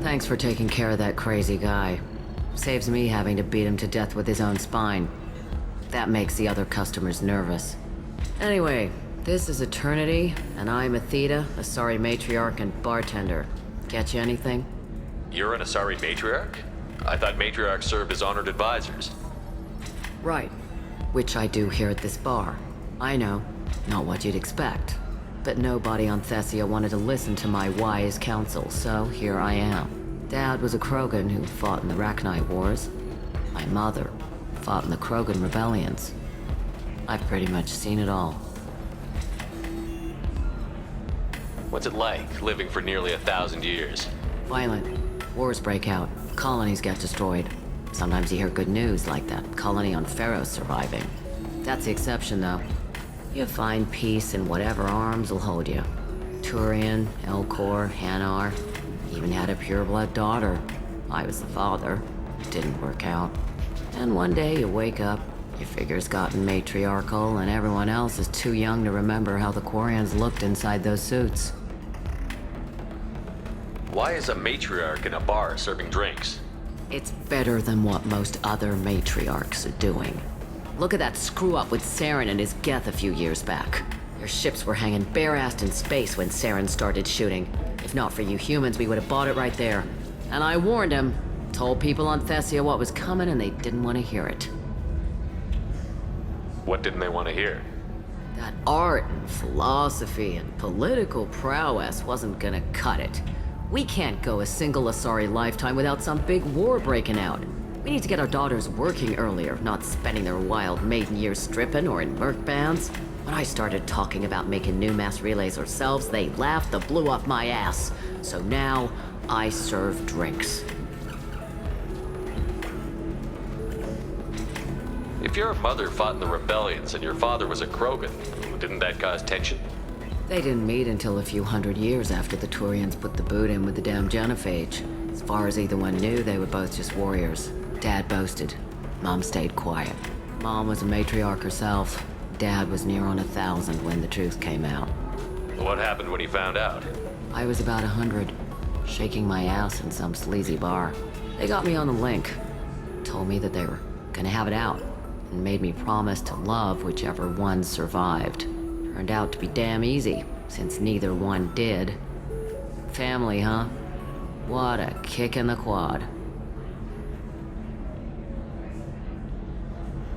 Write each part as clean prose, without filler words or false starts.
Thanks for taking care of that crazy guy. Saves me having to beat him to death with his own spine. That makes the other customers nervous. Anyway, this is Eternity, and I'm Athena, Asari matriarch and bartender. Get you anything? You're an Asari matriarch? I thought matriarchs served as honored advisors. Right. Which I do here at this bar. I know, not what you'd expect. But nobody on Thessia wanted to listen to my wise counsel, so here I am. Dad was a Krogan who fought in the Rachni Wars. My mother fought in the Krogan rebellions. I've pretty much seen it all. What's it like, living for nearly 1,000 years? Violent. Wars break out. Colonies get destroyed. Sometimes you hear good news, like that colony on Pharaoh surviving. That's the exception, though. You find peace in whatever arms will hold you. Turian, Elcor, Hanar. Even had a pureblood daughter. I was the father. Didn't work out. And one day you wake up, your figure's gotten matriarchal, and everyone else is too young to remember how the Quarians looked inside those suits. Why is a matriarch in a bar serving drinks? It's better than what most other matriarchs are doing. Look at that screw-up with Saren and his Geth a few years back. Their ships were hanging bare-assed in space when Saren started shooting. If not for you humans, we would have bought it right there. And I warned him. Told people on Thessia what was coming, and they didn't want to hear it. What didn't they want to hear? That art and philosophy and political prowess wasn't gonna cut it. We can't go a single Asari lifetime without some big war breaking out. We need to get our daughters working earlier, not spending their wild maiden years stripping or in merc bands. When I started talking about making new mass relays ourselves, they laughed the blue off my ass. So now, I serve drinks. If your mother fought in the rebellions and your father was a Krogan, didn't that cause tension? They didn't meet until a few hundred years after the Turians put the boot in with the damn Genophage. As far as either one knew, they were both just warriors. Dad boasted. Mom stayed quiet. Mom was a matriarch herself. Dad was near on 1,000 when the truth came out. What happened when he found out? I was about 100, shaking my ass in some sleazy bar. They got me on the link. Told me that they were gonna have it out, and made me promise to love whichever one survived. Turned out to be damn easy, since neither one did. Family, huh? What a kick in the quad.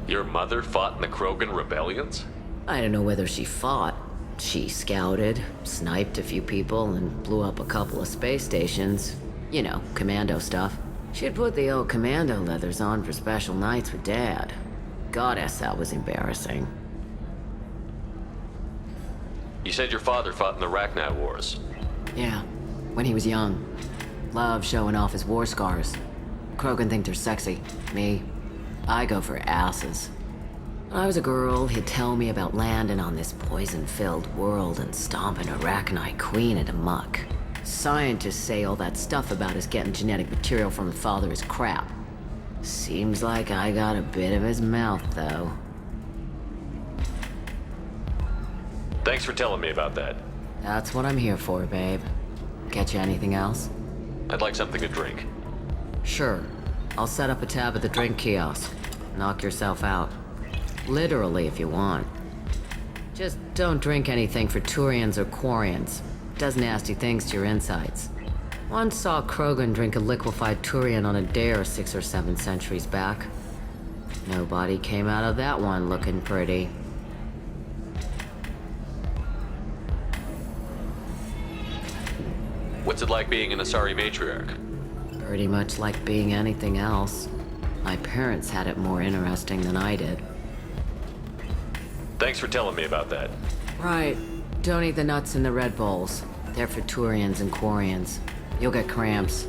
Your mother fought in the Krogan rebellions? I don't know whether she fought. She scouted, sniped a few people, and blew up a couple of space stations. You know, commando stuff. She'd put the old commando leathers on for special nights with Dad. Goddess, that was embarrassing. You said your father fought in the Rachni Wars. Yeah, when he was young. Loved showing off his war scars. Krogan think they're sexy. Me, I go for asses. When I was a girl, he'd tell me about landing on this poison-filled world and stomping a Rachni queen into muck. Scientists say all that stuff about us getting genetic material from his father is crap. Seems like I got a bit of his mouth, though. Thanks for telling me about that. That's what I'm here for, babe. Get you anything else? I'd like something to drink. Sure. I'll set up a tab at the drink kiosk. Knock yourself out. Literally, if you want. Just don't drink anything for Turians or Quarians. Does nasty things to your insides. Once saw Krogan drink a liquefied Turian on a dare 6 or 7 centuries back. Nobody came out of that one looking pretty. What's it like being an Asari matriarch? Pretty much like being anything else. My parents had it more interesting than I did. Thanks for telling me about that. Right. Don't eat the nuts in the Red Bulls. They're for Turians and Quarians. You'll get cramps.